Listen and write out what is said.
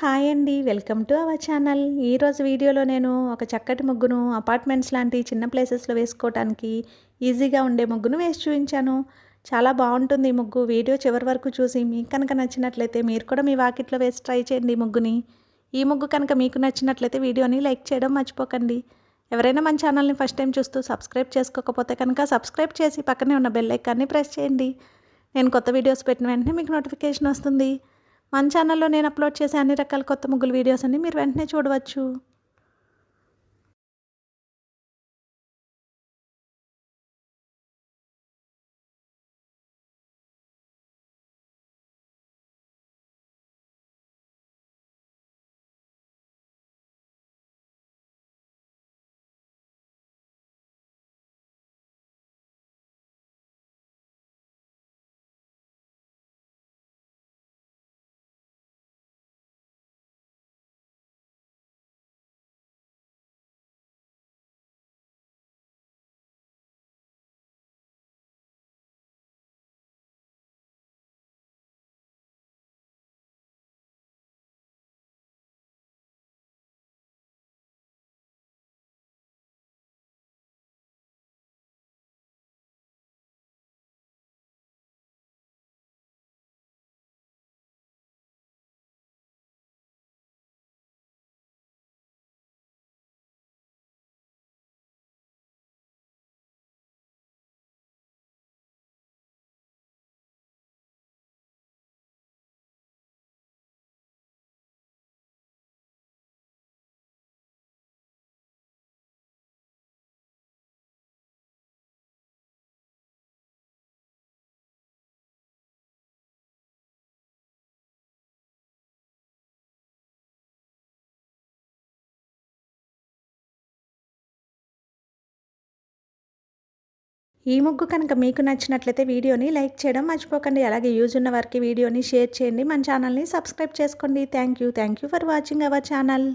Hi అండి. Welcome to our channel. ఈరోజు వీడియోలో నేను ఒక చక్కటి ముగ్గును అపార్ట్మెంట్స్ లాంటి చిన్న ప్లేసెస్‌లో వేసుకోవటానికి ఈజీగా ఉండే ముగ్గును వేసి చూపించాను. చాలా బాగుంటుంది ఈ ముగ్గు. వీడియో చివరి వరకు చూసి మీకు కనుక నచ్చినట్లయితే మీరు కూడా మీ వాకిట్లో వేసి ట్రై చేయండి ఈ ముగ్గుని. ఈ ముగ్గు కనుక మీకు నచ్చినట్లయితే వీడియోని లైక్ చేయడం మర్చిపోకండి. ఎవరైనా మన ఛానల్ని ఫస్ట్ టైం చూస్తూ సబ్స్క్రైబ్ చేసుకోకపోతే కనుక సబ్స్క్రైబ్ చేసి పక్కనే ఉన్న బెల్ ఐకాన్ని ప్రెస్ చేయండి. నేను కొత్త వీడియోస్ పెట్టిన వెంటనే మీకు నోటిఫికేషన్ వస్తుంది. మన ఛానల్లో నేను అప్లోడ్ చేసే అన్ని రకాల కొత్త ముగ్గుల వీడియోస్ అన్ని మీరు వెంటనే చూడవచ్చు. ఈ ముగ్గు కనుక మీకు నచ్చినట్లయితే వీడియోని లైక్ చేయడం మర్చిపోకండి. అలాగే యూజ్ ఉన్న వారికి వీడియోని షేర్ చేయండి. మన ఛానల్ని సబ్స్క్రైబ్ చేసుకోండి. Thank you for watching our channel.